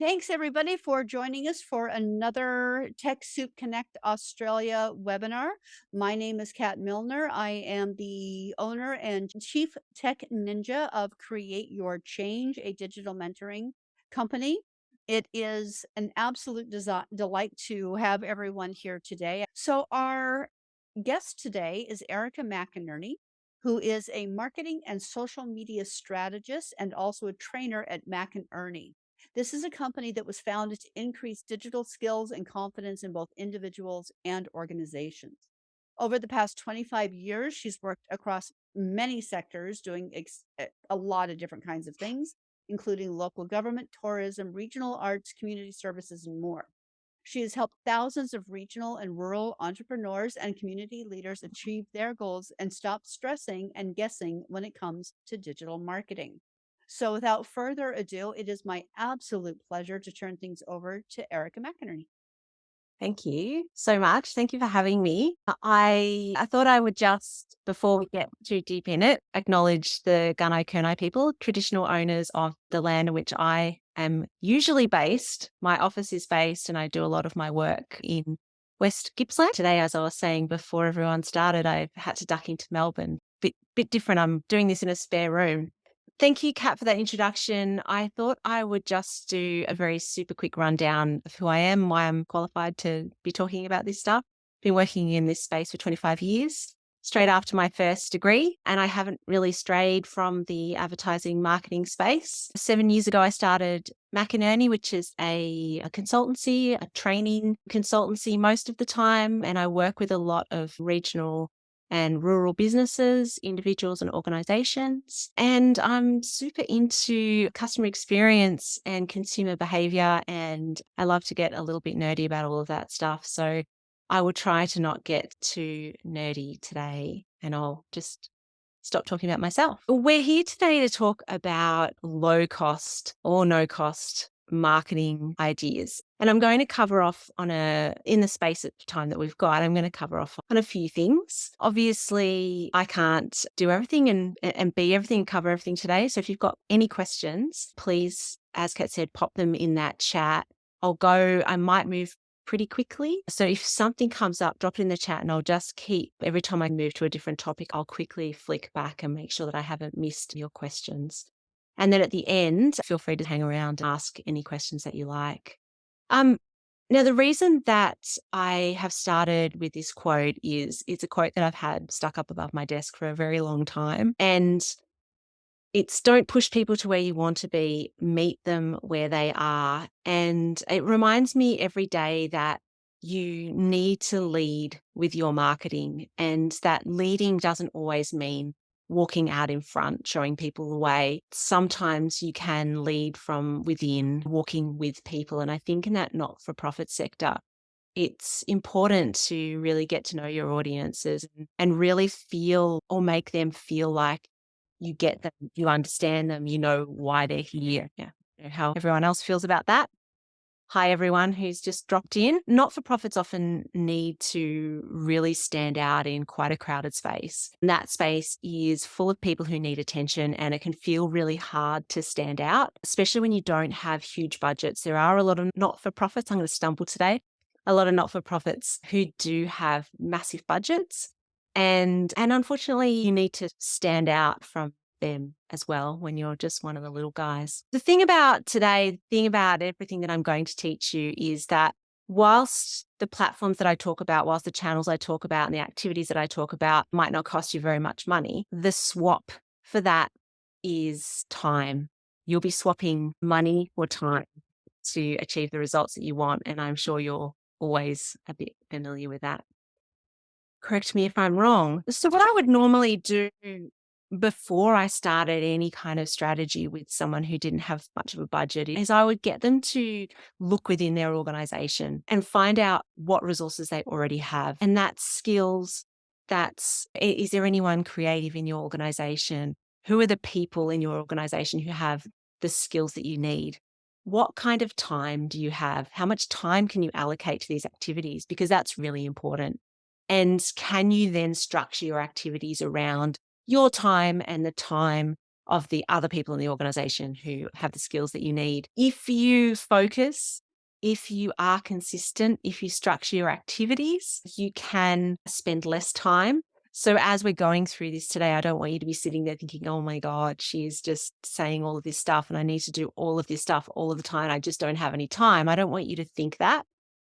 Thanks, everybody, for joining us for another TechSoup Connect Australia webinar. My name is Kat Milner. I am the owner and chief tech ninja of Create Your Change, a digital mentoring company. It is an absolute delight to have everyone here today. So, our guest today is Erica McInerney, who is a marketing and social media strategist and also a trainer at McInerney. This is a company that was founded to increase digital skills and confidence in both individuals and organizations. Over the past 25 years, she's worked across many sectors doing a lot of different kinds of things, including local government, tourism, regional arts, community services, and more. She has helped thousands of regional and rural entrepreneurs and community leaders achieve their goals and stop stressing and guessing when it comes to digital marketing. So, without further ado, it is my absolute pleasure to turn things over to Erica McInerney. Thank you so much. Thank you for having me. I thought I would just, before we get too deep in it, acknowledge the Gunai Kurnai people, traditional owners of the land in which I am usually based. My office is based and I do a lot of my work in West Gippsland. Today, as I was saying before everyone started, I had to duck into Melbourne. Bit different. I'm doing this in a spare room. Thank you, Kat, for that introduction. I thought I would just do a very super quick rundown of who I am, why I'm qualified to be talking about this stuff. Been working in this space for 25 years, straight after my first degree, and I haven't really strayed from the advertising marketing space. 7 years ago, I started McInerney, which is a consultancy, a training consultancy most of the time, and I work with a lot of regional and rural businesses, individuals and organizations. And I'm super into customer experience and consumer behavior. And I love to get a little bit nerdy about all of that stuff. So I will try to not get too nerdy today and I'll just stop talking about myself. We're here today to talk about low cost or no cost marketing ideas. And I'm going to cover off in the space of time that we've got, I'm going to cover off on a few things. Obviously, I can't do everything and be everything, cover everything today. So if you've got any questions, please, as Kat said, pop them in that chat. I might move pretty quickly. So if something comes up, drop it in the chat and I'll just every time I move to a different topic, I'll quickly flick back and make sure that I haven't missed your questions. And then at the end, feel free to hang around and ask any questions that you like. Now, the reason that I have started with this quote is it's a quote that I've had stuck up above my desk for a very long time. And it's don't push people to where you want to be, meet them where they are. And it reminds me every day that you need to lead with your marketing and that leading doesn't always mean walking out in front, showing people the way. Sometimes you can lead from within, walking with people. And I think in that not-for-profit sector, it's important to really get to know your audiences and really feel or make them feel like you get them, you understand them, you know why they're here. Yeah. You know how everyone else feels about that. Hi, everyone who's just dropped in. Not-for-profits often need to really stand out in quite a crowded space. And that space is full of people who need attention and it can feel really hard to stand out, especially when you don't have huge budgets. There are a lot of not-for-profits, I'm going to stumble today, a lot of not-for-profits who do have massive budgets. And unfortunately, you need to stand out from them as well when you're just one of the little guys. The thing about today, the thing about everything that I'm going to teach you is that whilst the platforms that I talk about, whilst the channels I talk about and the activities that I talk about might not cost you very much money, the swap for that is time. You'll be swapping money or time to achieve the results that you want. And I'm sure you're always a bit familiar with that. Correct me if I'm wrong. So what I would normally do before I started any kind of strategy with someone who didn't have much of a budget is I would get them to look within their organization and find out what resources they already have. And that's skills. Is there anyone creative in your organization? Who are the people in your organization who have the skills that you need? What kind of time do you have? How much time can you allocate to these activities? Because that's really important. And can you then structure your activities around your time and the time of the other people in the organization who have the skills that you need. If you focus, if you are consistent, if you structure your activities, you can spend less time. So as we're going through this today, I don't want you to be sitting there thinking, oh my God, she's just saying all of this stuff and I need to do all of this stuff all of the time. I just don't have any time. I don't want you to think that.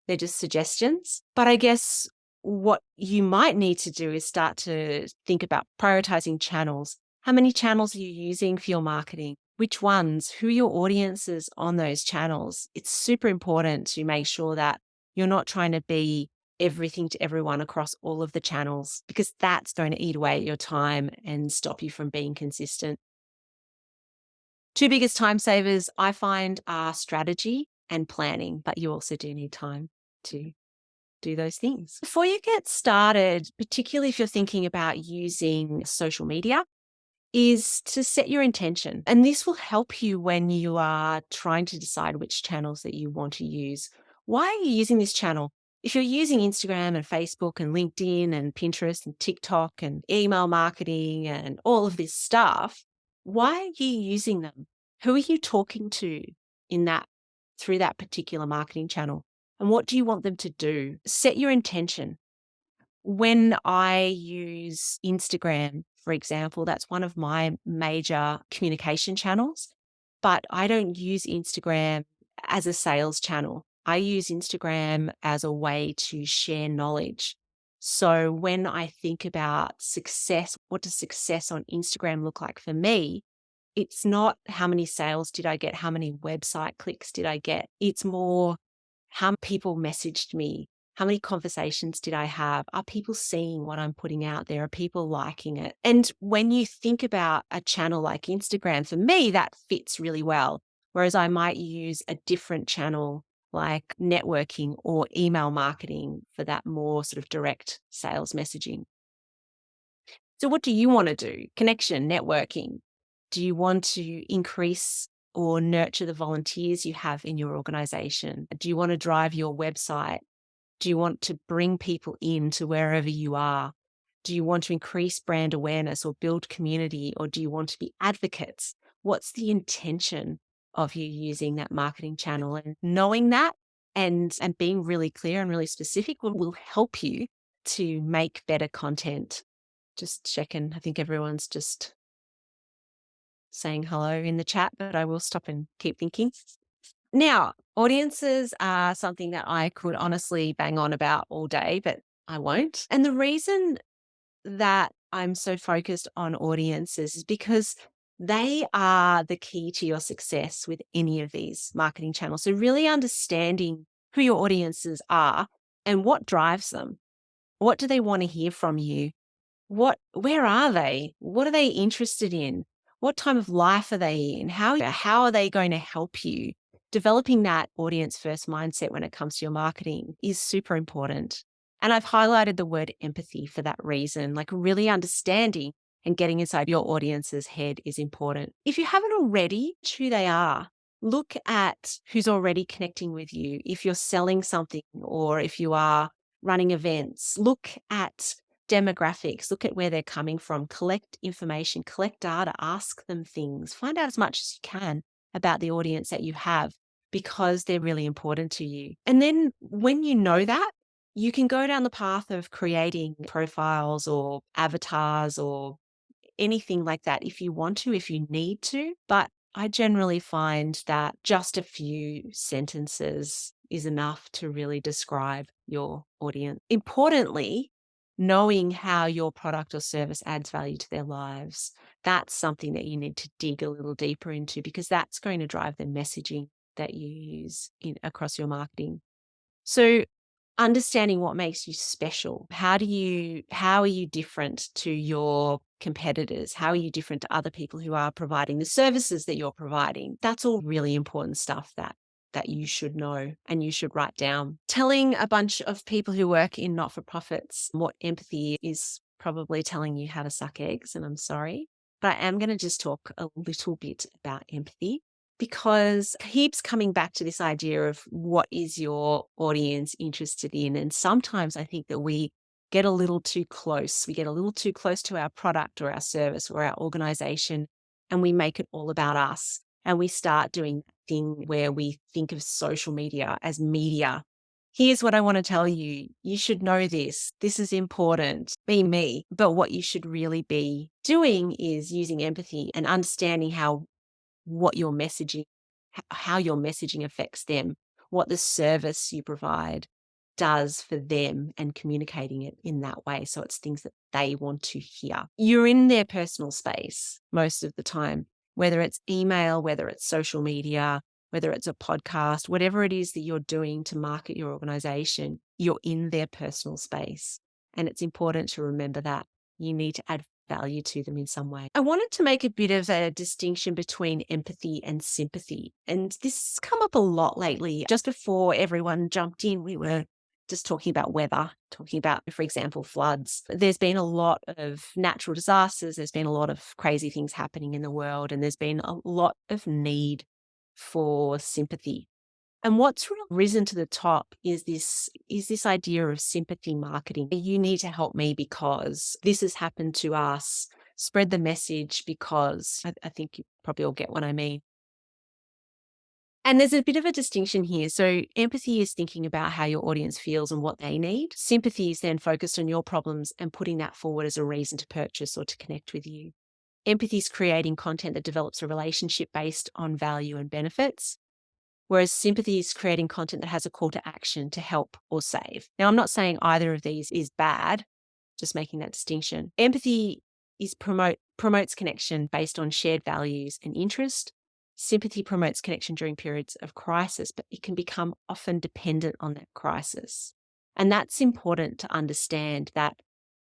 They're just suggestions. But I guess what you might need to do is start to think about prioritizing channels. How many channels are you using for your marketing? Which ones? Who are your audiences on those channels? It's super important to make sure that you're not trying to be everything to everyone across all of the channels, because that's going to eat away at your time and stop you from being consistent. Two biggest time savers I find are strategy and planning, but you also do need time to do those things. Before you get started, particularly if you're thinking about using social media, is to set your intention. And this will help you when you are trying to decide which channels that you want to use. Why are you using this channel? If you're using Instagram and Facebook and LinkedIn and Pinterest and TikTok and email marketing and all of this stuff, why are you using them? Who are you talking to in that through that particular marketing channel? And what do you want them to do? Set your intention. When I use Instagram, for example, that's one of my major communication channels, but I don't use Instagram as a sales channel. I use Instagram as a way to share knowledge. So when I think about success, what does success on Instagram look like for me? It's not how many sales did I get? How many website clicks did I get? It's more how many people messaged me? How many conversations did I have? Are people seeing what I'm putting out there? Are people liking it? And when you think about a channel like Instagram, for me, that fits really well. Whereas I might use a different channel like networking or email marketing for that more sort of direct sales messaging. So, what do you want to do? Connection, networking. Do you want to increase or nurture the volunteers you have in your organization? Do you want to drive your website? Do you want to bring people in to wherever you are? Do you want to increase brand awareness or build community? Or do you want to be advocates? What's the intention of you using that marketing channel? And knowing that and being really clear and really specific will help you to make better content. Just checking. I think everyone's just saying hello in the chat, but I will stop and keep thinking. Now, audiences are something that I could honestly bang on about all day, but I won't. And the reason that I'm so focused on audiences is because they are the key to your success with any of these marketing channels. So, really understanding who your audiences are and what drives them. What do they want to hear from you? Where are they? What are they interested in? What time of life are they in? How are they going to help you? Developing that audience first mindset when it comes to your marketing is super important. And I've highlighted the word empathy for that reason, like really understanding and getting inside your audience's head is important. If you haven't already, who they are, look at who's already connecting with you. If you're selling something or if you are running events, look at demographics, look at where they're coming from, collect information, collect data, ask them things, find out as much as you can about the audience that you have because they're really important to you. And then when you know that, you can go down the path of creating profiles or avatars or anything like that if you want to, if you need to. But I generally find that just a few sentences is enough to really describe your audience. Importantly, knowing how your product or service adds value to their lives, that's something that you need to dig a little deeper into because that's going to drive the messaging that you use across your marketing. So understanding what makes you special. How are you different to your competitors? How are you different to other people who are providing the services that you're providing? That's all really important stuff that you should know and you should write down. Telling a bunch of people who work in not-for-profits what empathy is probably telling you how to suck eggs, and I'm sorry. But I am going to just talk a little bit about empathy because it keeps coming back to this idea of what is your audience interested in. And sometimes I think that we get a little too close. We get a little too close to our product or our service or our organization, and we make it all about us. And we start doing that thing where we think of social media as media. Here's what I want to tell you. You should know this. This is important. Be me. But what you should really be doing is using empathy and understanding what your messaging, how your messaging affects them, what the service you provide does for them, and communicating it in that way. So it's things that they want to hear. You're in their personal space most of the time, whether it's email, whether it's social media, whether it's a podcast, whatever it is that you're doing to market your organization, you're in their personal space. And it's important to remember that you need to add value to them in some way. I wanted to make a bit of a distinction between empathy and sympathy. And this has come up a lot lately. Just before everyone jumped in, we were just talking about weather, talking about, for example, floods. There's been a lot of natural disasters. There's been a lot of crazy things happening in the world, and there's been a lot of need for sympathy. And what's risen to the top is this idea of sympathy marketing. You need to help me because this has happened to us. Spread the message because I think you probably all get what I mean. And there's a bit of a distinction here. So empathy is thinking about how your audience feels and what they need. Sympathy is then focused on your problems and putting that forward as a reason to purchase or to connect with you. Empathy is creating content that develops a relationship based on value and benefits. Whereas sympathy is creating content that has a call to action to help or save. Now, I'm not saying either of these is bad, just making that distinction. Empathy is promotes connection based on shared values and interest. Sympathy promotes connection during periods of crisis, but it can become often dependent on that crisis. And that's important to understand, that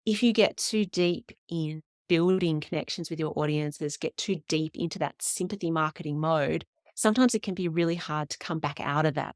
if you get too deep in building connections with your audiences, get too deep into that sympathy marketing mode, sometimes it can be really hard to come back out of that,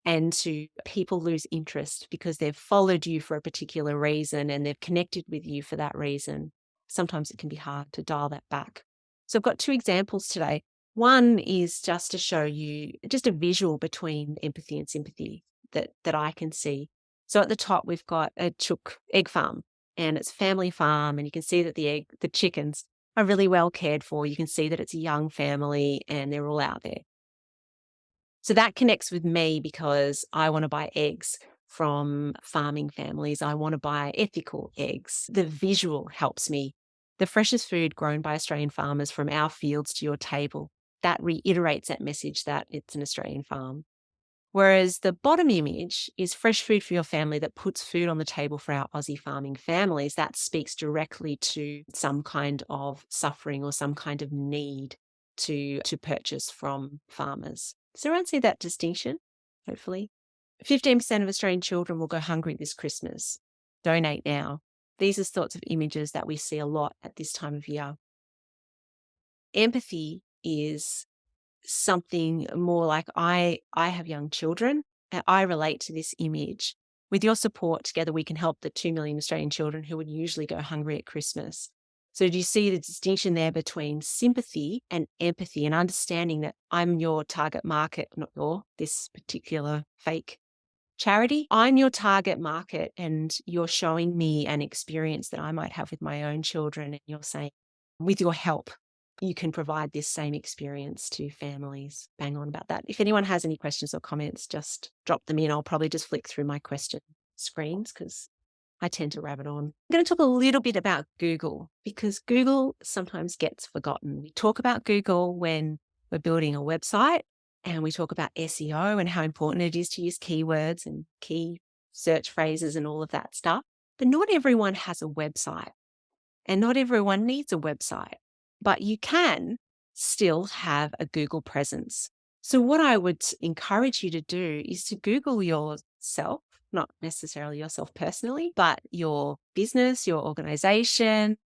and to people lose interest because they've followed you for a particular reason and they've connected with you for that reason. Sometimes it can be hard to dial that back. So I've got two examples today. One is just to show you just a visual between empathy and sympathy that I can see. So at the top, we've got a chook egg farm, and it's a family farm, and you can see that the chickens are really well cared for. You can see that it's a young family and they're all out there. So that connects with me because I want to buy eggs from farming families. I want to buy ethical eggs. The visual helps me. The freshest food grown by Australian farmers from our fields to your table. That reiterates that message that it's an Australian farm. Whereas the bottom image is fresh food for your family that puts food on the table for our Aussie farming families. That speaks directly to some kind of suffering or some kind of need to purchase from farmers. Does everyone see that distinction? Hopefully. 15% of Australian children will go hungry this Christmas. Donate now. These are sorts of images that we see a lot at this time of year. Empathy is something more like, I have young children and I relate to this image. With your support, together we can help the 2 million Australian children who would usually go hungry at Christmas. So do you see the distinction there between sympathy and empathy, and understanding that I'm your target market, not this particular fake charity? I'm your target market, and you're showing me an experience that I might have with my own children, and you're saying, with your help, you can provide this same experience to families. Bang on about that. If anyone has any questions or comments, just drop them in. I'll probably just flick through my question screens because I tend to rabbit on. I'm going to talk a little bit about Google, because Google sometimes gets forgotten. We talk about Google when we're building a website, and we talk about SEO and how important it is to use keywords and key search phrases and all of that stuff. But not everyone has a website, and not everyone needs a website. But you can still have a Google presence. So what I would encourage you to do is to Google yourself, not necessarily yourself personally, but your business, your organization,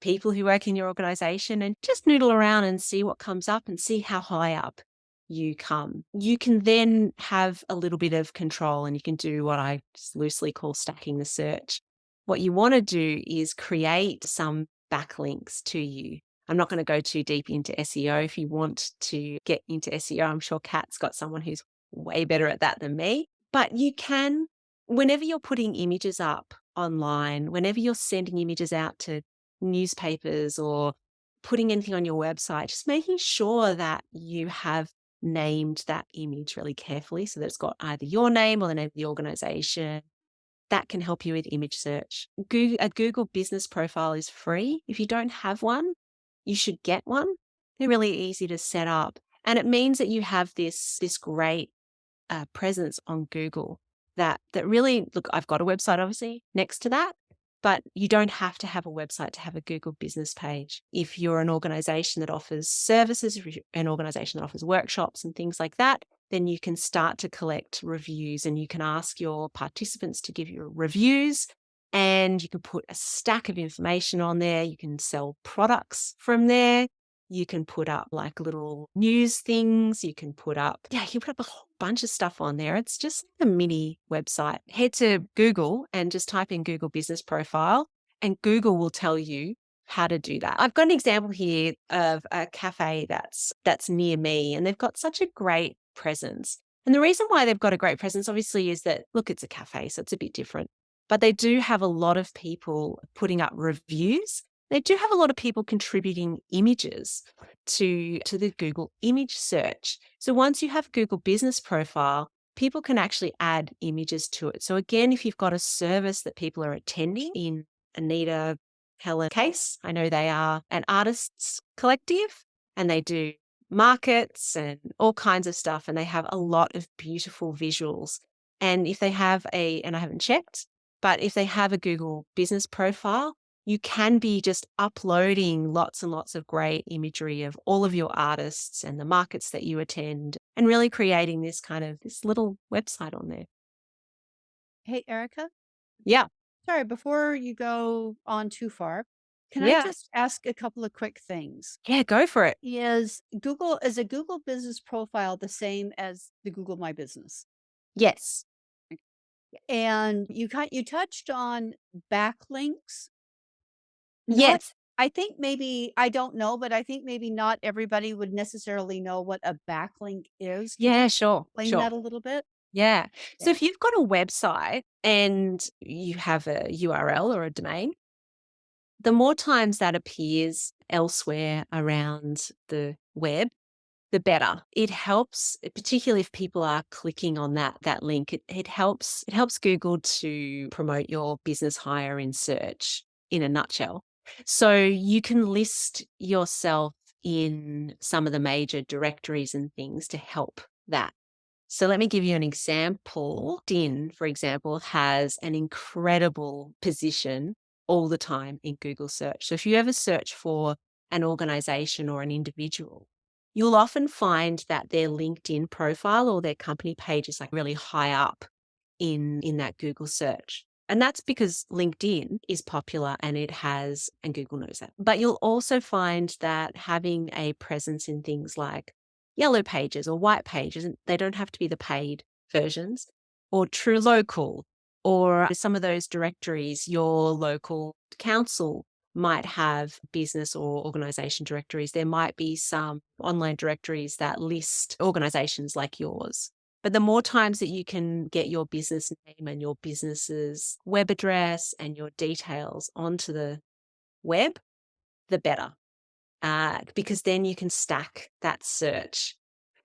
people who work in your organization, and just noodle around and see what comes up and see how high up you come. You can then have a little bit of control, and you can do what I just loosely call stacking the search. What you want to do is create some backlinks to you. I'm not going to go too deep into SEO. If you want to get into SEO, I'm sure Kat's got someone who's way better at that than me. But you can, whenever you're putting images up online, whenever you're sending images out to newspapers or putting anything on your website, just making sure that you have named that image really carefully so that it's got either your name or the name of the organization. That can help you with image search. A Google business profile is free. If you don't have one, you should get one. They're really easy to set up. And it means that you have this great presence on Google that really, look, I've got a website obviously next to that, but you don't have to have a website to have a Google business page. If you're an organization that offers services, if you're an organization that offers workshops and things like that, then you can start to collect reviews and you can ask your participants to give you reviews, and you can put a stack of information on there. You can sell products from there. You can put up like little news things. You can put up, you can put up a whole bunch of stuff on there. It's just a mini website. Head to Google and just type in Google Business Profile, and Google will tell you how to do that. I've got an example here of a cafe that's near me, and they've got such a great presence. And the reason why they've got a great presence, obviously, is that, look, it's a cafe, so it's a bit different. But they do have a lot of people putting up reviews. They do have a lot of people contributing images to the Google image search. So once you have Google Business Profile, people can actually add images to it. So again, if you've got a service that people are attending in Anita Helen case, I know they are an artists collective and they do markets and all kinds of stuff, and they have a lot of beautiful visuals. And if they have and I haven't checked, but if they have a Google Business Profile, you can be just uploading lots and lots of great imagery of all of your artists and the markets that you attend, and really creating this little website on there. Hey, Erica. Yeah. Sorry, before you go on too far, can I Yeah. just ask a couple of quick things? Yeah. Go for it. Is a Google business profile the same as the Google My Business? Yes. And you touched on backlinks. Not Yes. I think maybe I don't know, but I think maybe not everybody would necessarily know what a backlink is. Can you Yeah. Sure. explain Sure. that a little bit? Yeah. So Yeah. if you've got a website and you have a URL or a domain, the more times that appears elsewhere around the web, the better. It helps, particularly if people are clicking on that link. It helps Google to promote your business higher in search in a nutshell. So you can list yourself in some of the major directories and things to help that. So let me give you an example. LinkedIn, for example, has an incredible position all the time in Google search. So if you ever search for an organization or an individual, you'll often find that their LinkedIn profile or their company page is like really high up in that Google search. And that's because LinkedIn is popular and Google knows that. But you'll also find that having a presence in things like yellow pages or white pages, and they don't have to be the paid versions, or True Local, or some of those directories, your local council might have business or organization directories. There might be some online directories that list organizations like yours. But the more times that you can get your business name and your business's web address and your details onto the web, the better. Because then you can stack that search.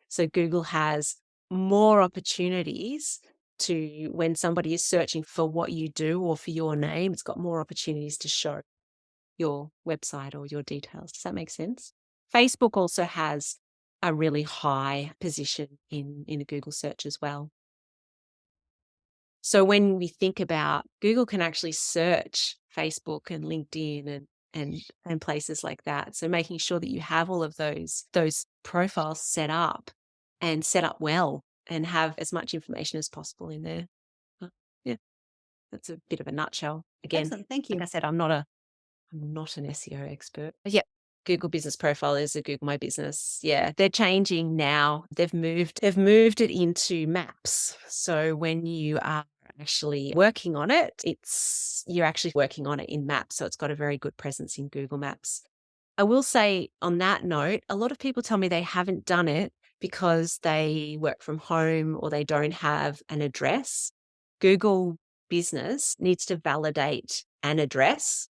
So Google has more opportunities to, when somebody is searching for what you do or for your name, it's got more opportunities to show your website or your details. Does that make sense? Facebook also has a really high position in a Google search as well. So when we think about Google can actually search Facebook and LinkedIn and places like that. So making sure that you have all of those profiles set up and set up well and have as much information as possible in there. Yeah, that's a bit of a nutshell. Again, Excellent. Thank like you. I said, I'm not an SEO expert. But yeah, Google Business Profile is a Google My Business. Yeah, they're changing now. They've moved it into Maps. So when you are actually working on it, you're actually working on it in Maps. So it's got a very good presence in Google Maps. I will say on that note, a lot of people tell me they haven't done it because they work from home or they don't have an address. Google Business needs to validate an address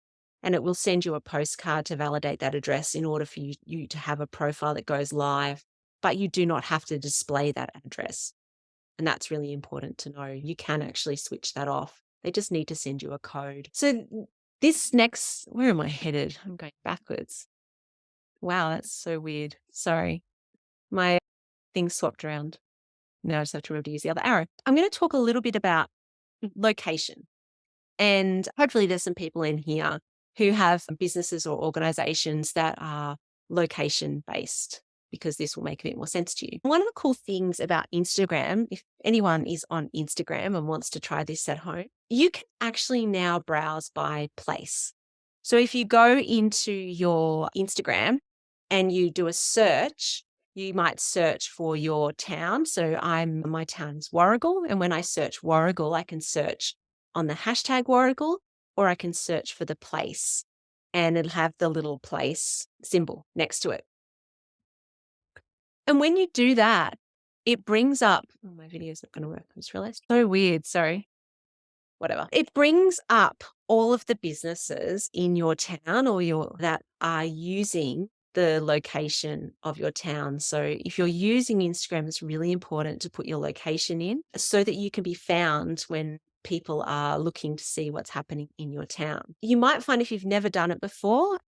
and it will send you a postcard to validate that address in order for you to have a profile that goes live, but you do not have to display that address. And that's really important to know. You can actually switch that off. They just need to send you a code. So this next, where am I headed? I'm going backwards. Wow, that's so weird. Sorry. My thing swapped around. Now I just have to remember to use the other arrow. I'm going to talk a little bit about location. And hopefully there's some people in here who have businesses or organizations that are location based, because this will make a bit more sense to you. One of the cool things about Instagram, if anyone is on Instagram and wants to try this at home, you can actually now browse by place. So if you go into your Instagram and you do a search, you might search for your town. So my town's Warragul. And when I search Warragul, I can search on the hashtag Warragul, or I can search for the place and it'll have the little place symbol next to it. And when you do that, it brings up, oh, my video's not going to work. I just realized. So weird. Sorry. Whatever. It brings up all of the businesses in your town that are using the location of your town. So if you're using Instagram, it's really important to put your location in so that you can be found when people are looking to see what's happening in your town. You might find, if you've never done it before,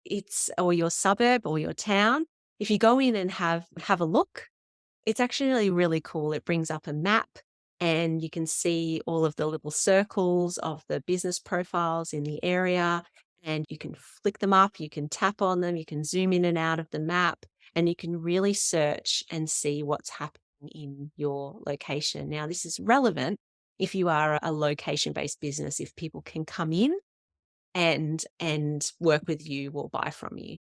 or your suburb or your town, if you go in and have a look, it's actually really cool. It brings up a map and you can see all of the little circles of the business profiles in the area, and you can flick them up, you can tap on them, you can zoom in and out of the map, and you can really search and see what's happening in your location. Now, this is relevant if you are a location-based business, if people can come in and work with you or buy from you.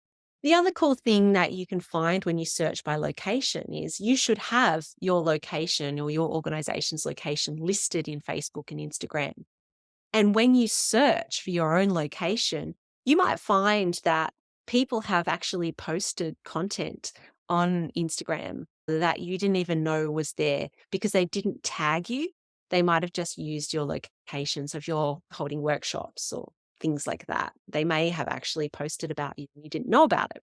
The other cool thing that you can find when you search by location is you should have your location or your organization's location listed in Facebook and Instagram. And when you search for your own location, you might find that people have actually posted content on Instagram that you didn't even know was there because they didn't tag you. They might have just used your location. So if you're holding workshops or things like that, they may have actually posted about you and you didn't know about it.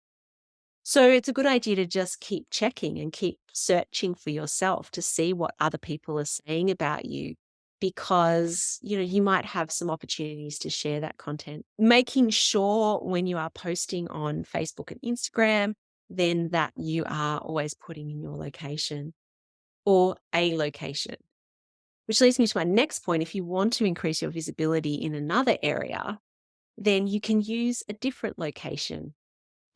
So it's a good idea to just keep checking and keep searching for yourself to see what other people are saying about you, because you might have some opportunities to share that content. Making sure when you are posting on Facebook and Instagram, then that you are always putting in your location or a location. Which leads me to my next point. If you want to increase your visibility in another area, then you can use a different location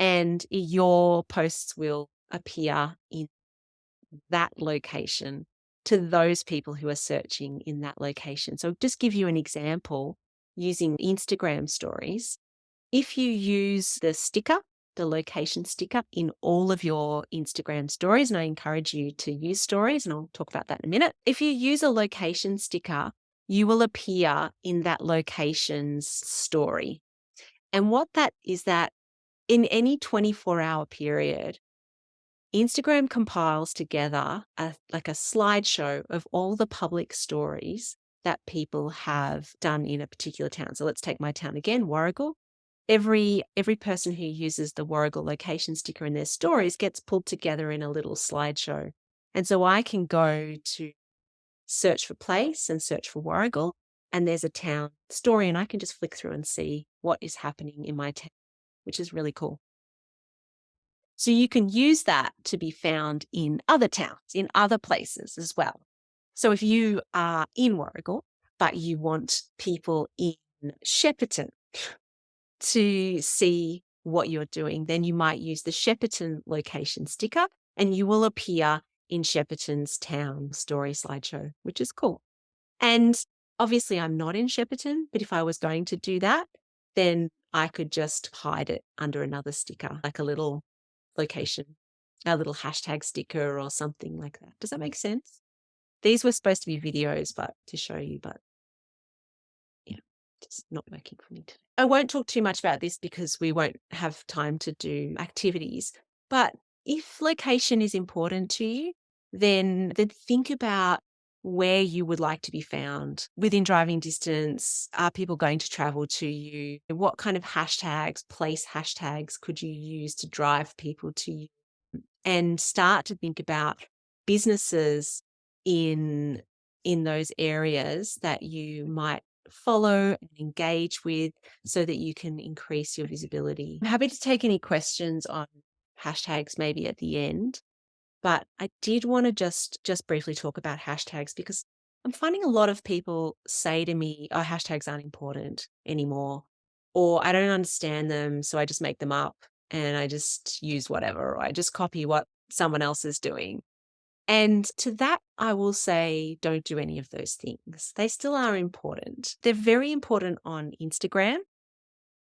and your posts will appear in that location to those people who are searching in that location. So just give you an example using Instagram stories. If you use the location sticker in all of your Instagram stories, and I encourage you to use stories, and I'll talk about that in a minute. If you use a location sticker, you will appear in that location's story. And what that is that in any 24-hour period, Instagram compiles together a slideshow of all the public stories that people have done in a particular town. So let's take my town again, Warragul. Every person who uses the Warragul location sticker in their stories gets pulled together in a little slideshow. And so I can go to search for place and search for Warragul, and there's a town story, and I can just flick through and see what is happening in my town, which is really cool. So you can use that to be found in other towns, in other places as well. So if you are in Warragul, but you want people in Shepparton to see what you're doing, then you might use the Shepparton location sticker and you will appear in Shepparton's town story slideshow, which is cool. And obviously I'm not in Shepparton, but if I was going to do that, then I could just hide it under another sticker, like a little location, a little hashtag sticker or something like that. Does that make sense? These were supposed to be videos, but to show you, but yeah, just not working for me today. I won't talk too much about this because we won't have time to do activities, but if location is important to you, then think about where you would like to be found within driving distance. Are people going to travel to you? What kind of hashtags, place hashtags could you use to drive people to you? And start to think about businesses in those areas that you might follow and engage with so that you can increase your visibility. I'm happy to take any questions on hashtags maybe at the end, but I did want to just briefly talk about hashtags because I'm finding a lot of people say to me, "Oh, hashtags aren't important anymore," or "I don't understand them, so I just make them up and I just use whatever, or I just copy what someone else is doing." And to that, I will say, don't do any of those things. They still are important. They're very important on Instagram.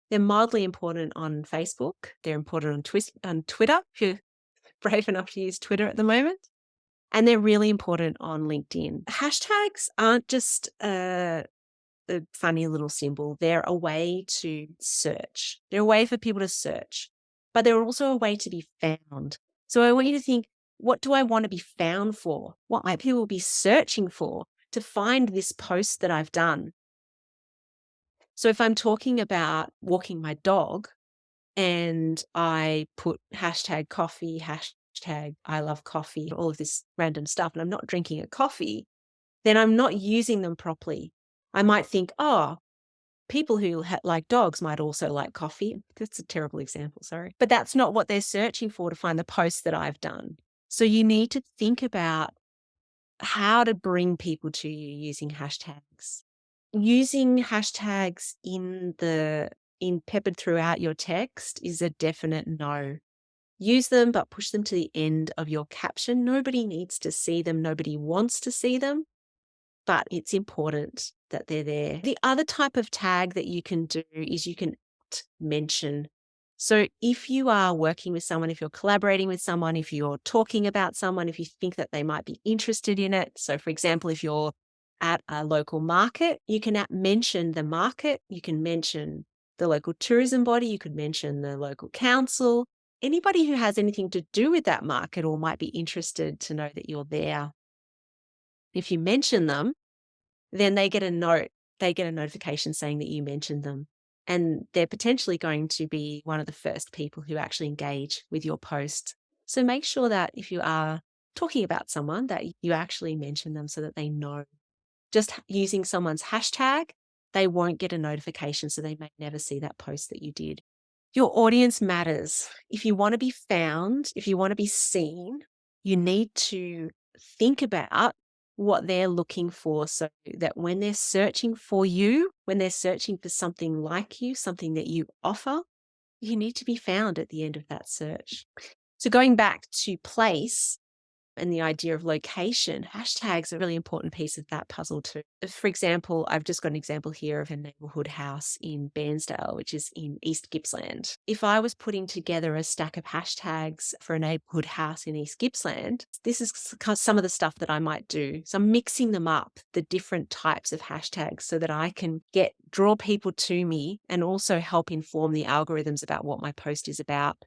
They're mildly important on Facebook. They're important on Twitter, if you're brave enough to use Twitter at the moment. And they're really important on LinkedIn. Hashtags aren't just a funny little symbol. They're a way to search. They're a way for people to search, but they're also a way to be found. So I want you to think, what do I want to be found for? What might people be searching for to find this post that I've done? So if I'm talking about walking my dog and I put hashtag coffee, hashtag I love coffee, all of this random stuff, and I'm not drinking a coffee, then I'm not using them properly. I might think, oh, people who like dogs might also like coffee. That's a terrible example, sorry. But that's not what they're searching for to find the posts that I've done. So you need to think about how to bring people to you using hashtags. Using hashtags in peppered throughout your text is a definite no. Use them, but push them to the end of your caption. Nobody needs to see them. Nobody wants to see them, but it's important that they're there. The other type of tag that you can do is you can mention. So if you are working with someone, if you're collaborating with someone, if you're talking about someone, if you think that they might be interested in it. So for example, if you're at a local market, you can mention the market, you can mention the local tourism body, you could mention the local council, anybody who has anything to do with that market or might be interested to know that you're there. If you mention them, then they get a notification saying that you mentioned them. And they're potentially going to be one of the first people who actually engage with your post. So make sure that if you are talking about someone, that you actually mention them so that they know. Just using someone's hashtag, they won't get a notification, so they may never see that post that you did. Your audience matters. If you want to be found, if you want to be seen, you need to think about what they're looking for so that when they're searching for you, when they're searching for something like you, something that you offer, you need to be found at the end of that search. So going back to place and the idea of location, hashtags are a really important piece of that puzzle too. For example, I've just got an example here of a neighbourhood house in Bairnsdale, which is in East Gippsland. If I was putting together a stack of hashtags for a neighbourhood house in East Gippsland, this is some of the stuff that I might do. So I'm mixing them up, the different types of hashtags, so that I can draw people to me and also help inform the algorithms about what my post is about.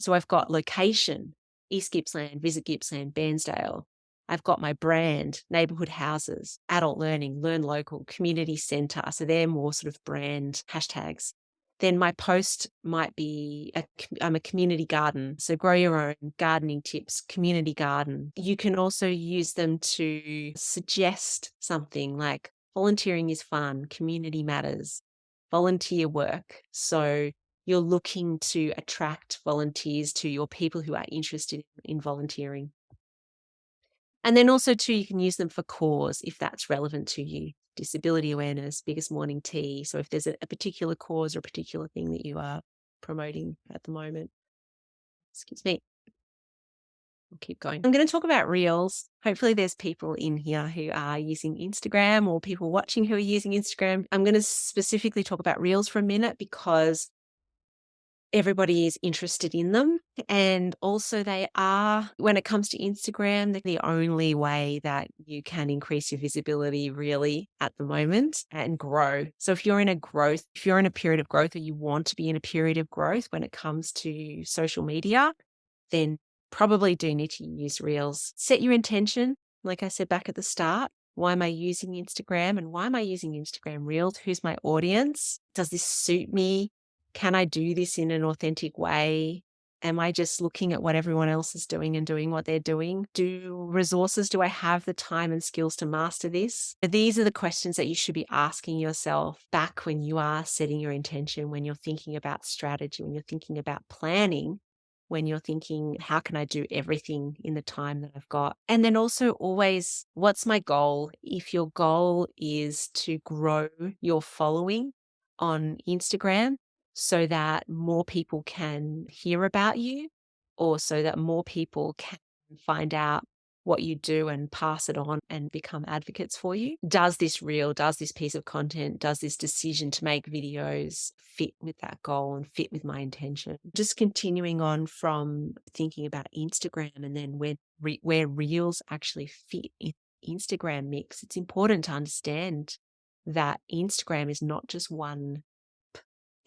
So I've got location, East Gippsland, Visit Gippsland, Bairnsdale. I've got my brand, neighbourhood houses, adult learning, learn local, community centre. So they're more sort of brand hashtags. Then my post might be, I'm a community garden. So grow your own gardening tips, community garden. You can also use them to suggest something like volunteering is fun, community matters, volunteer work. So you're looking to attract volunteers to your people who are interested in volunteering. And then also too, you can use them for cause if that's relevant to you. Disability awareness, biggest morning tea. So if there's a particular cause or a particular thing that you are promoting at the moment. Excuse me. I'll keep going. I'm going to talk about Reels. Hopefully there's people in here who are using Instagram or people watching who are using Instagram. I'm going to specifically talk about Reels for a minute because everybody is interested in them. And also they are, when it comes to Instagram, they're the only way that you can increase your visibility really at the moment and grow. So if you're in a period of growth or you want to be in a period of growth when it comes to social media, then probably do need to use Reels. Set your intention. Like I said back at the start, why am I using Instagram and why am I using Instagram Reels? Who's my audience? Does this suit me? Can I do this in an authentic way? Am I just looking at what everyone else is doing and doing what they're doing? Do I have the time and skills to master this? These are the questions that you should be asking yourself back when you are setting your intention, when you're thinking about strategy, when you're thinking about planning, when you're thinking, how can I do everything in the time that I've got? And then also always, what's my goal? If your goal is to grow your following on Instagram so that more people can hear about you, or so that more people can find out what you do and pass it on and become advocates for you. Does this reel, does this piece of content, does this decision to make videos fit with that goal and fit with my intention? Just continuing on from thinking about Instagram and then where reels actually fit in Instagram mix, it's important to understand that Instagram is not just one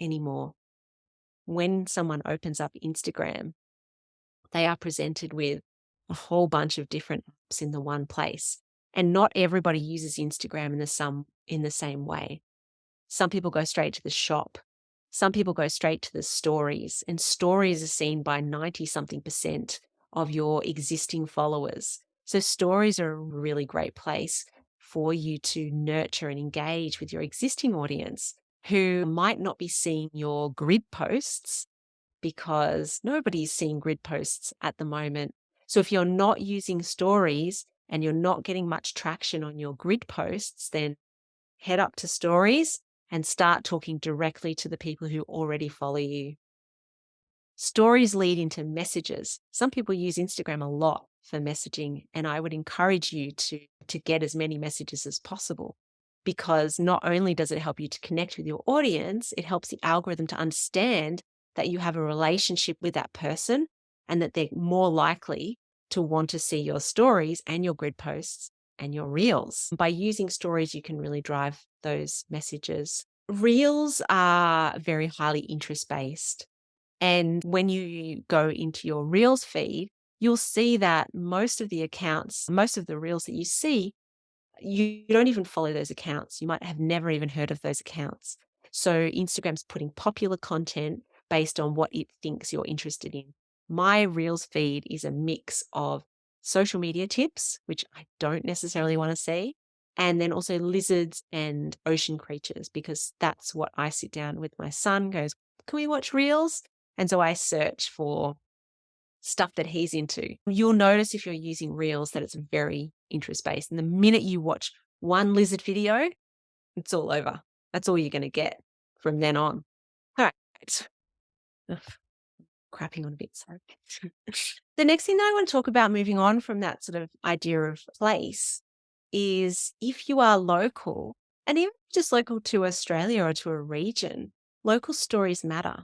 anymore. When someone opens up Instagram, they are presented with a whole bunch of different apps in the one place. And not everybody uses Instagram in the same way. Some people go straight to the shop. Some people go straight to the stories, and stories are seen by 90 something percent of your existing followers. So stories are a really great place for you to nurture and engage with your existing audience who might not be seeing your grid posts because nobody's seeing grid posts at the moment. So if you're not using stories and you're not getting much traction on your grid posts, then head up to stories and start talking directly to the people who already follow you. Stories lead into messages. Some people use Instagram a lot for messaging, and I would encourage you to get as many messages as possible, because not only does it help you to connect with your audience, it helps the algorithm to understand that you have a relationship with that person and that they're more likely to want to see your stories and your grid posts and your reels. By using stories, you can really drive those messages. Reels are very highly interest based. And when you go into your Reels feed, you'll see that most of the Reels that you see, you don't even follow those accounts. You might have never even heard of those accounts. So Instagram's putting popular content based on what it thinks you're interested in. My Reels feed is a mix of social media tips, which I don't necessarily want to see, and then also lizards and ocean creatures, because that's what I sit down with my son, goes, can we watch Reels? And so I search for stuff that he's into. You'll notice if you're using Reels that it's very interest based. And the minute you watch one lizard video, it's all over. That's all you're going to get from then on. All right. Ugh, crapping on a bit. Sorry. The next thing that I want to talk about, moving on from that sort of idea of place, is if you are local, and even just local to Australia or to a region, local stories matter.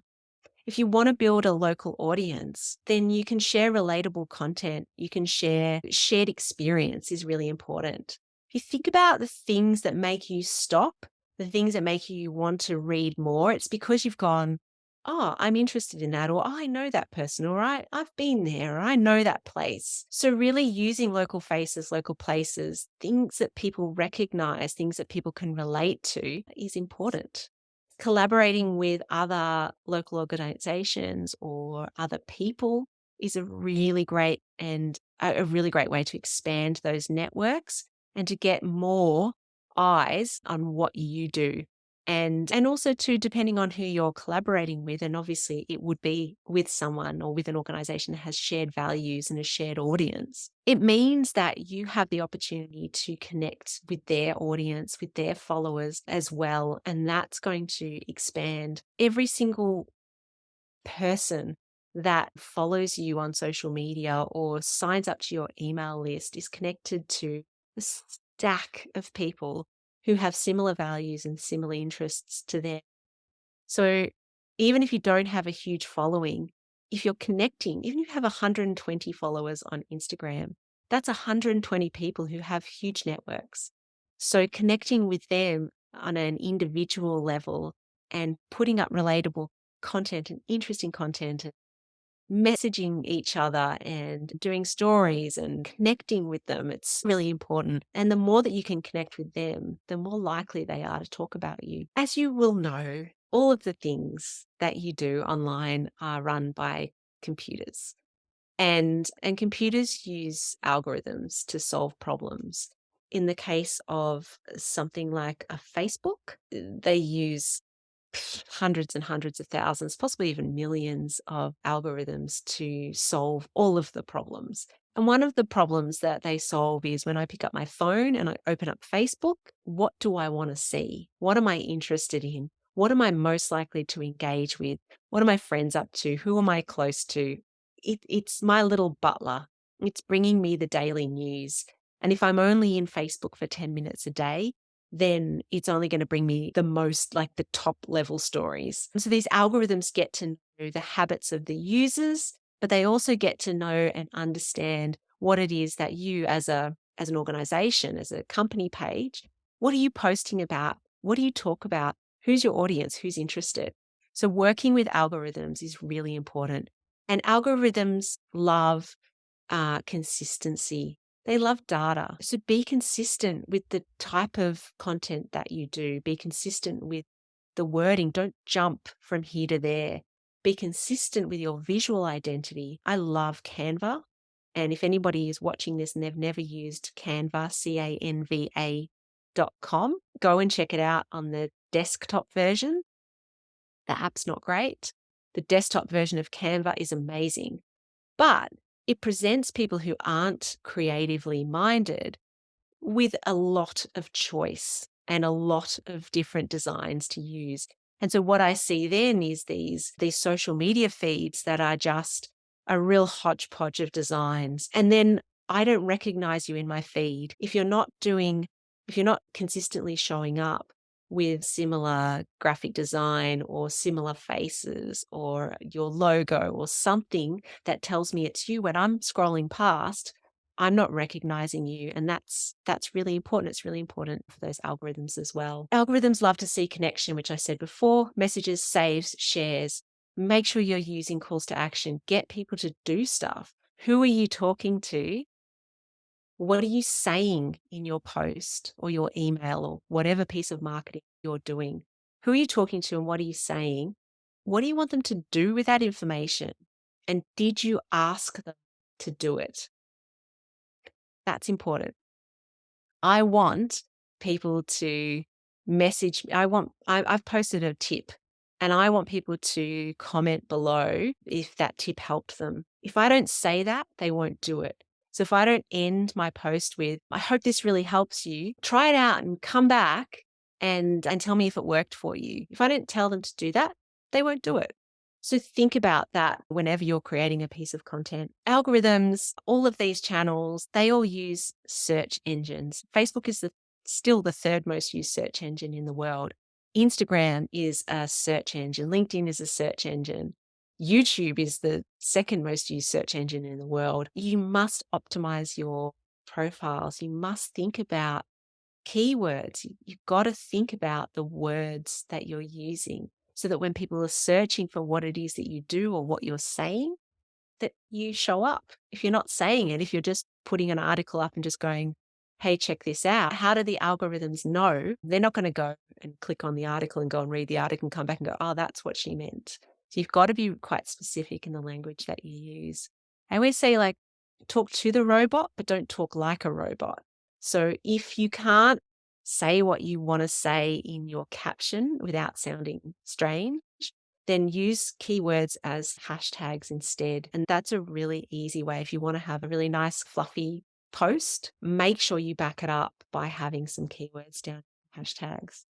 If you want to build a local audience, then you can share relatable content. You can share shared experience is really important. If you think about the things that make you stop, the things that make you want to read more, it's because you've gone, oh, I'm interested in that, or I know that person, or I've been there, or I know that place. So really using local faces, local places, things that people recognize, things that people can relate to is important. Collaborating with other local organizations or other people is a really great way to expand those networks and to get more eyes on what you do. And also too, depending on who you're collaborating with, and obviously it would be with someone or with an organization that has shared values and a shared audience. It means that you have the opportunity to connect with their audience, with their followers as well. And that's going to expand. Every single person that follows you on social media or signs up to your email list is connected to a stack of people who have similar values and similar interests to them. So even if you don't have a huge following, if you're connecting, even if you have 120 followers on Instagram, that's 120 people who have huge networks. So connecting with them on an individual level and putting up relatable content and interesting content and messaging each other and doing stories and connecting with them. It's really important. And the more that you can connect with them, the more likely they are to talk about you. As you will know, all of the things that you do online are run by computers. And computers use algorithms to solve problems. In the case of something like a Facebook, they use hundreds and hundreds of thousands, possibly even millions of algorithms to solve all of the problems. And one of the problems that they solve is when I pick up my phone and I open up Facebook, what do I want to see? What am I interested in? What am I most likely to engage with? What are my friends up to? Who am I close to? It's my little butler. It's bringing me the daily news. And if I'm only in Facebook for 10 minutes a day, then it's only going to bring me the most, like the top level stories. So these algorithms get to know the habits of the users, but they also get to know and understand what it is that you as an organization, as a company page, what are you posting about? What do you talk about? Who's your audience? Who's interested? So working with algorithms is really important. And algorithms love consistency. They love data. So be consistent with the type of content that you do. Be consistent with the wording. Don't jump from here to there. Be consistent with your visual identity. I love Canva. And if anybody is watching this and they've never used Canva, Canva.com, go and check it out on the desktop version. The app's not great. The desktop version of Canva is amazing, but it presents people who aren't creatively minded with a lot of choice and a lot of different designs to use. And so what I see then is these social media feeds that are just a real hodgepodge of designs. And then I don't recognize you in my feed. If you're not consistently showing up with similar graphic design or similar faces or your logo or something that tells me it's you when I'm scrolling past, I'm not recognizing you. And that's really important. It's really important for those algorithms as well. Algorithms love to see connection, which I said before, messages, saves, shares. Make sure you're using calls to action. Get people to do stuff. Who are you talking to? What are you saying in your post or your email or whatever piece of marketing you're doing? Who are you talking to and what are you saying? What do you want them to do with that information? And did you ask them to do it? That's important. I want people to message me. I've posted a tip and I want people to comment below if that tip helped them. If I don't say that, they won't do it. So if I don't end my post with, I hope this really helps you, try it out and come back and tell me if it worked for you. If I don't tell them to do that, they won't do it. So think about that whenever you're creating a piece of content. Algorithms, all of these channels, they all use search engines. Facebook is still the third most used search engine in the world. Instagram is a search engine. LinkedIn is a search engine. YouTube is the second most used search engine in the world. You must optimize your profiles. You must think about keywords. You've got to think about the words that you're using so that when people are searching for what it is that you do or what you're saying, that you show up. If you're not saying it, if you're just putting an article up and just going, hey, check this out, how do the algorithms know? They're not going to go and click on the article and go and read the article and come back and go, oh, that's what she meant. So you've got to be quite specific in the language that you use. I always say, like, talk to the robot, but don't talk like a robot. So if you can't say what you want to say in your caption without sounding strange, then use keywords as hashtags instead. And that's a really easy way. If you want to have a really nice, fluffy post, make sure you back it up by having some keywords down, hashtags.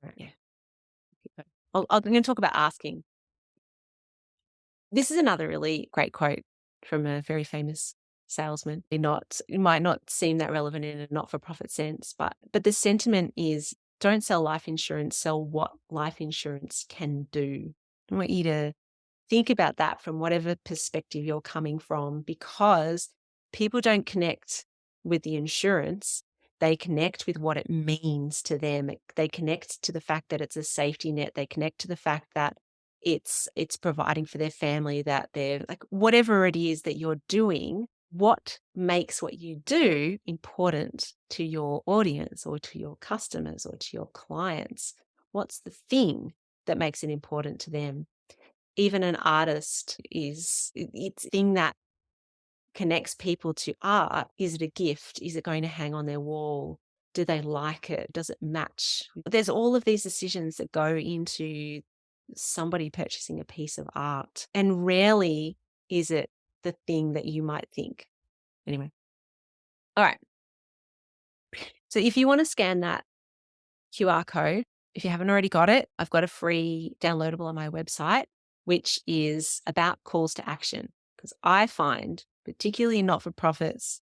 Right, yeah. I'm going to talk about asking. This is another really great quote from a very famous salesman. It might not seem that relevant in a not-for-profit sense, but the sentiment is, don't sell life insurance, sell what life insurance can do. I want you to think about that from whatever perspective you're coming from, because people don't connect with the insurance. They connect with what it means to them. They connect to the fact that it's a safety net. They connect to the fact that it's providing for their family, that they're like, whatever it is that you're doing, what makes what you do important to your audience or to your customers or to your clients? What's the thing that makes it important to them? Even an artist it's a thing that connects people to art. Is it a gift? Is it going to hang on their wall? Do they like it? Does it match? There's all of these decisions that go into somebody purchasing a piece of art. And rarely is it the thing that you might think. Anyway. All right. So if you want to scan that QR code, if you haven't already got it, I've got a free downloadable on my website, which is about calls to action. Because I find, particularly not for profits,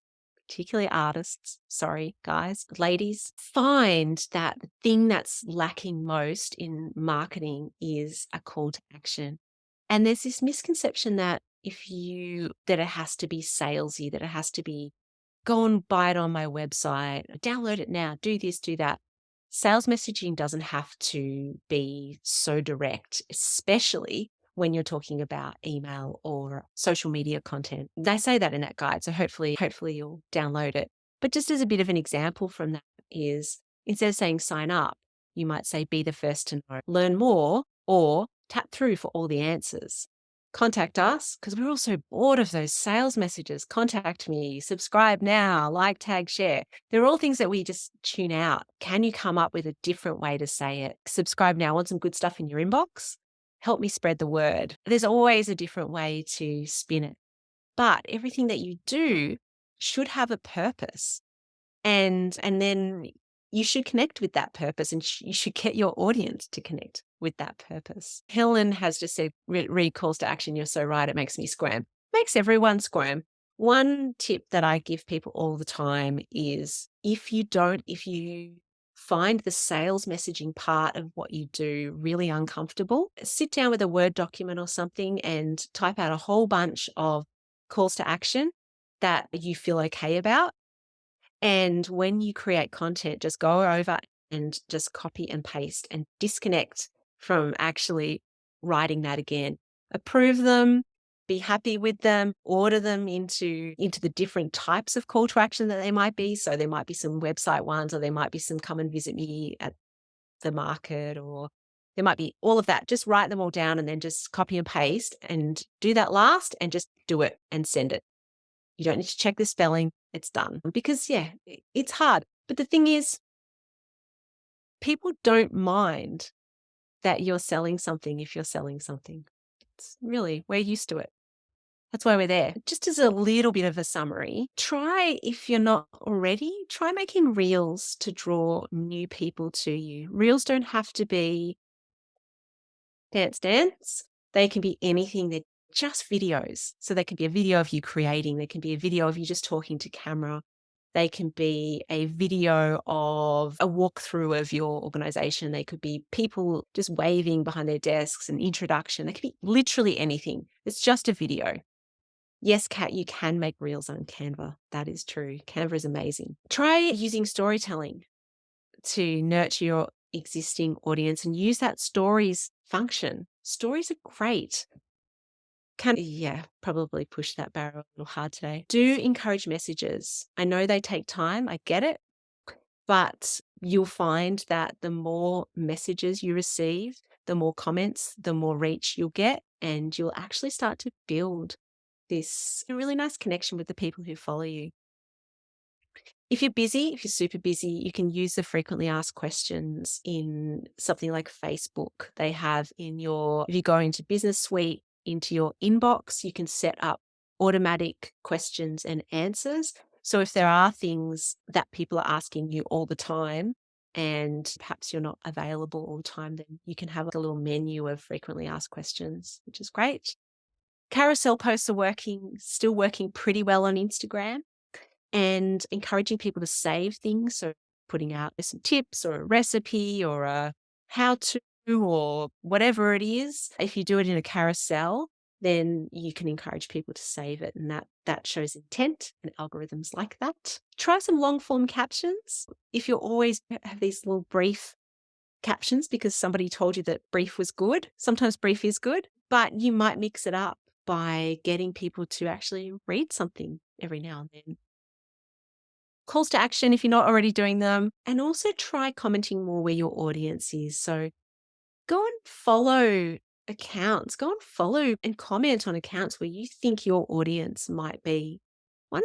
particularly artists, sorry, guys, ladies, find that the thing that's lacking most in marketing is a call to action. And there's this misconception that that it has to be salesy, that it has to be go and buy it on my website, download it now, do this, do that. Sales messaging doesn't have to be so direct, especially when you're talking about email or social media content. They say that in that guide, so hopefully you'll download it. But just as a bit of an example from that is, instead of saying sign up, you might say be the first to know, learn more, or tap through for all the answers. Contact us, because we're all so bored of those sales messages. Contact me, subscribe now, like, tag, share. They're all things that we just tune out. Can you come up with a different way to say it? Subscribe now. Want some good stuff in your inbox? Help me spread the word. There's always a different way to spin it. But everything that you do should have a purpose. And then you should connect with that purpose, and you should get your audience to connect with that purpose. Helen has just said, read calls to action. You're so right. It makes me squirm. Makes everyone squirm. One tip that I give people all the time is if you find the sales messaging part of what you do really uncomfortable, sit down with a Word document or something and type out a whole bunch of calls to action that you feel okay about. And when you create content, just go over and just copy and paste and disconnect from actually writing that again. Approve them, be happy with them, order them into the different types of call to action that they might be. So there might be some website ones, or there might be some come and visit me at the market, or there might be all of that. Just write them all down and then just copy and paste and do that last and just do it and send it. You don't need to check the spelling. It's done. Because, yeah, it's hard. But the thing is, people don't mind that you're selling something if you're selling something. It's really, we're used to it. That's why we're there. Just as a little bit of a summary, if you're not already, try making reels to draw new people to you. Reels don't have to be dance. They can be anything. They're just videos. So they can be a video of you creating. They can be a video of you just talking to camera. They can be a video of a walkthrough of your organization. They could be people just waving behind their desks, an introduction. They could be literally anything. It's just a video. Yes, Kat, you can make reels on Canva. That is true. Canva is amazing. Try using storytelling to nurture your existing audience and use that stories function. Stories are great. Probably push that barrel a little hard today. Do encourage messages. I know they take time. I get it. But you'll find that the more messages you receive, the more comments, the more reach you'll get, and you'll actually start to build this really nice connection with the people who follow you. If you're super busy, you can use the frequently asked questions in something like Facebook. They have if you go into Business Suite, into your inbox, you can set up automatic questions and answers. So if there are things that people are asking you all the time, and perhaps you're not available all the time, then you can have a little menu of frequently asked questions, which is great. Carousel posts are still working pretty well on Instagram, and encouraging people to save things. So putting out some tips or a recipe or a how-to or whatever it is. If you do it in a carousel, then you can encourage people to save it. And that shows intent, and algorithms like that. Try some long form captions. If you always have these little brief captions because somebody told you that brief was good. Sometimes brief is good, but you might mix it up by getting people to actually read something every now and then. Calls to action if you're not already doing them, and also try commenting more where your audience is. So go and follow accounts, go and follow and comment on accounts where you think your audience might be. One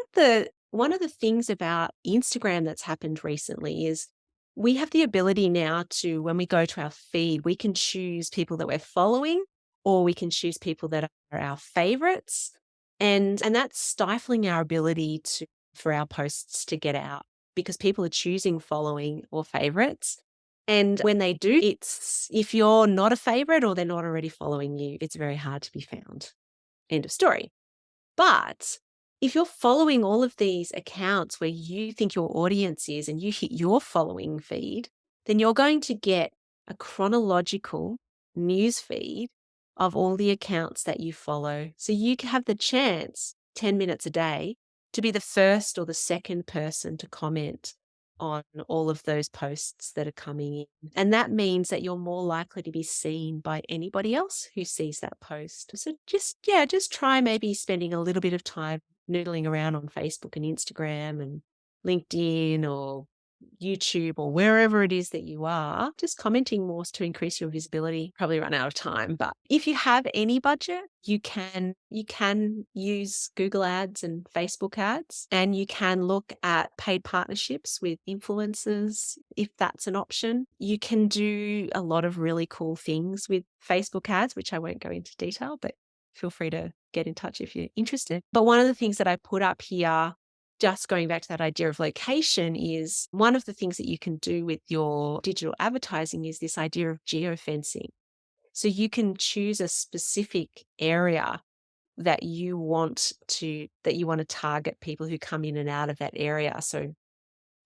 of the things about Instagram that's happened recently is we have the ability now to, when we go to our feed, we can choose people that we're following, or we can choose people that are our favorites. And that's stifling our ability for our posts to get out because people are choosing following or favorites. And when they do, it's if you're not a favorite or they're not already following you, it's very hard to be found. End of story. But if you're following all of these accounts where you think your audience is and you hit your following feed, then you're going to get a chronological news feed of all the accounts that you follow. So you can have the chance 10 minutes a day to be the first or the second person to comment on all of those posts that are coming in. And that means that you're more likely to be seen by anybody else who sees that post. So just try maybe spending a little bit of time noodling around on Facebook and Instagram and LinkedIn or YouTube or wherever it is that you are, just commenting more to increase your visibility. Probably run out of time, but if you have any budget, you can use Google ads and Facebook ads, and you can look at paid partnerships with influencers if that's an option. You can do a lot of really cool things with Facebook ads, which I won't go into detail, but feel free to get in touch if you're interested. But one of the things that I put up here, just going back to that idea of location, is one of the things that you can do with your digital advertising is this idea of geofencing. So you can choose a specific area that you want to target people who come in and out of that area. So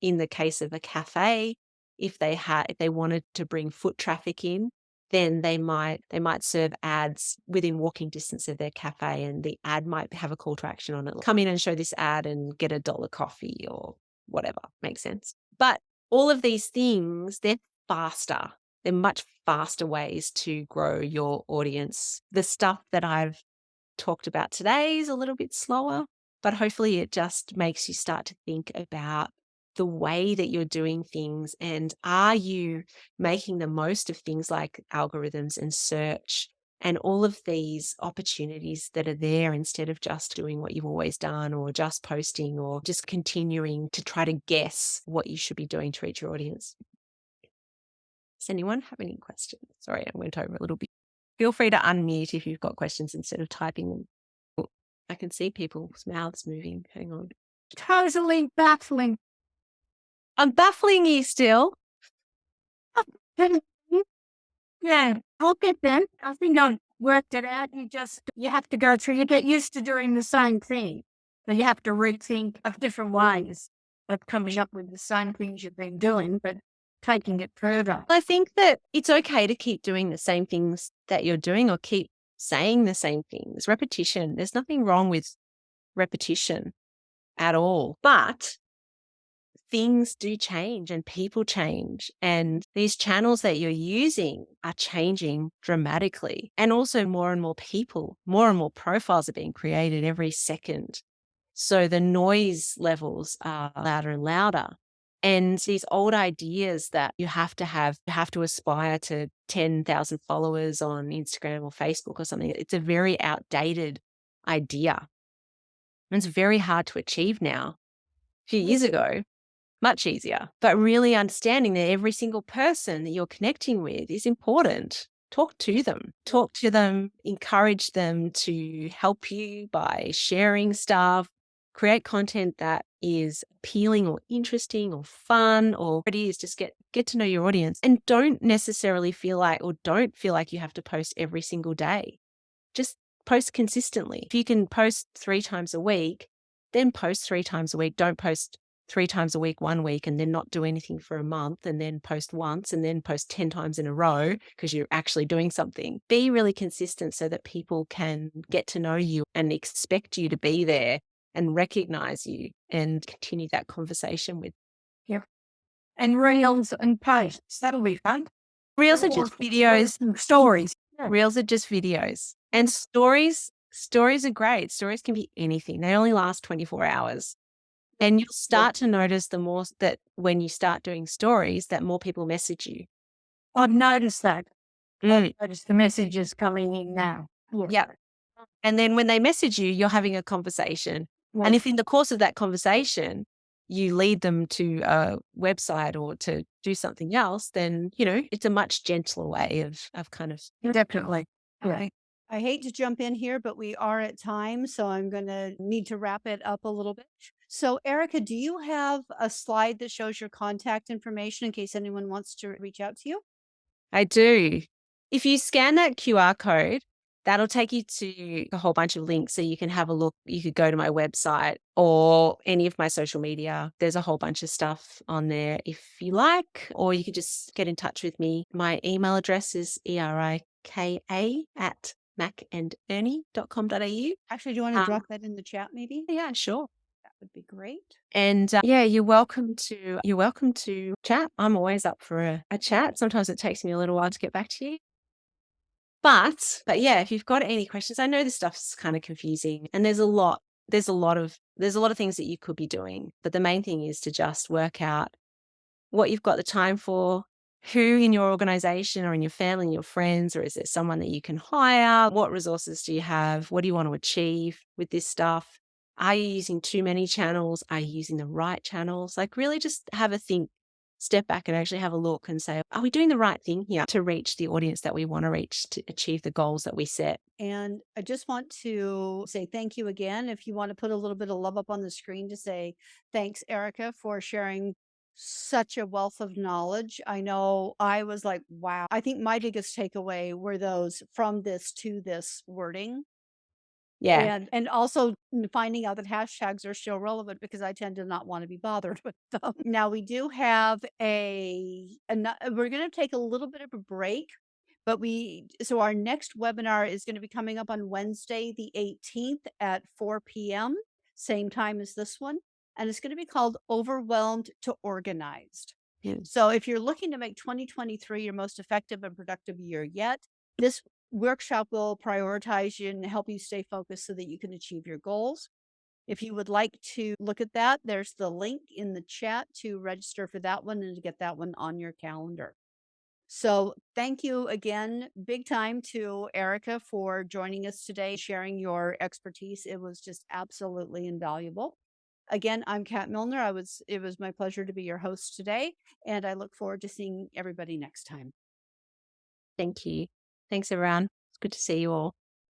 in the case of a cafe, if they wanted to bring foot traffic in, then they might serve ads within walking distance of their cafe, and the ad might have a call to action on it. Come in and show this ad and get $1 coffee or whatever. Makes sense. But all of these things, they're faster. They're much faster ways to grow your audience. The stuff that I've talked about today is a little bit slower, but hopefully it just makes you start to think about the way that you're doing things, and are you making the most of things like algorithms and search and all of these opportunities that are there, instead of just doing what you've always done or just posting or just continuing to try to guess what you should be doing to reach your audience. Does anyone have any questions? Sorry, I went over a little bit. Feel free to unmute if you've got questions instead of typing them. Oh, I can see people's mouths moving. Hang on. Totally baffling. I'm baffling you still. Yeah, I'll get them. I think I've worked it out. You have to go through, you get used to doing the same thing. So you have to rethink of different ways of coming up with the same things you've been doing, but taking it further. I think that it's okay to keep doing the same things that you're doing, or keep saying the same things. Repetition, there's nothing wrong with repetition at all. But things do change and people change, and these channels that you're using are changing dramatically. And also more and more people, more and more profiles are being created every second. So the noise levels are louder and louder. And these old ideas that you have to aspire to 10,000 followers on Instagram or Facebook or something, it's a very outdated idea. And it's very hard to achieve now. A few years ago, much easier. But really understanding that every single person that you're connecting with is important. Talk to them, encourage them to help you by sharing stuff, create content that is appealing or interesting or fun, or it is just get to know your audience, and don't feel like you have to post every single day. Just post consistently. If you can post 3 times a week, then post 3 times a week. Don't post 3 times a week 1 week and then not do anything for a month, and then post once and then post 10 times in a row because you're actually doing something. Be really consistent so that people can get to know you and expect you to be there and recognize you and continue that conversation with. Yep. And reels and posts, that'll be fun. Reels are just videos. Stories. Reels are just videos. And stories are great. Stories can be anything. They only last 24 hours. And you'll start to notice the more that when you start doing stories, that more people message you. I've noticed that. Mm. Noticed the messages coming in now. Yeah. And then when they message you, you're having a conversation. And if in the course of that conversation, you lead them to a website or to do something else, then, it's a much gentler way of kind of. Definitely. Yeah. I hate to jump in here, but we are at time, so I'm going to need to wrap it up a little bit. So, Erica, do you have a slide that shows your contact information in case anyone wants to reach out to you? I do. If you scan that QR code, that'll take you to a whole bunch of links so you can have a look. You could go to my website or any of my social media. There's a whole bunch of stuff on there if you like, or you could just get in touch with me. My email address is erika@macandernie.com.au. Actually, do you want to drop that in the chat maybe? Yeah, sure. That would be great. And yeah, you're welcome to chat. I'm always up for a chat. Sometimes it takes me a little while to get back to you. But yeah, if you've got any questions, I know this stuff's kind of confusing and there's a lot of things that you could be doing. But the main thing is to just work out what you've got the time for, who in your organization or in your family and your friends, or is there someone that you can hire? What resources do you have? What do you want to achieve with this stuff? Are you using too many channels? Are you using the right channels? Like really just have a think, step back and actually have a look and say, are we doing the right thing here to reach the audience that we want to reach, to achieve the goals that we set? And I just want to say thank you again. If you want to put a little bit of love up on the screen to say thanks, Erica, for sharing such a wealth of knowledge. I know I was like, wow. I think my biggest takeaway were those from this to this wording. Yeah. And also finding out that hashtags are still relevant because I tend to not want to be bothered with them. Now we do have we're going to take a little bit of a break, but so our next webinar is going to be coming up on Wednesday, the 18th at 4 p.m., same time as this one. And it's going to be called Overwhelmed to Organized. Yeah. So if you're looking to make 2023 your most effective and productive year yet, this workshop will prioritize you and help you stay focused so that you can achieve your goals. If you would like to look at that, there's the link in the chat to register for that one and to get that one on your calendar. So thank you again, big time to Erica for joining us today, sharing your expertise. It was just absolutely invaluable. Again, I'm Kat Milner. It was my pleasure to be your host today, and I look forward to seeing everybody next time. Thank you. Thanks, everyone. It's good to see you all.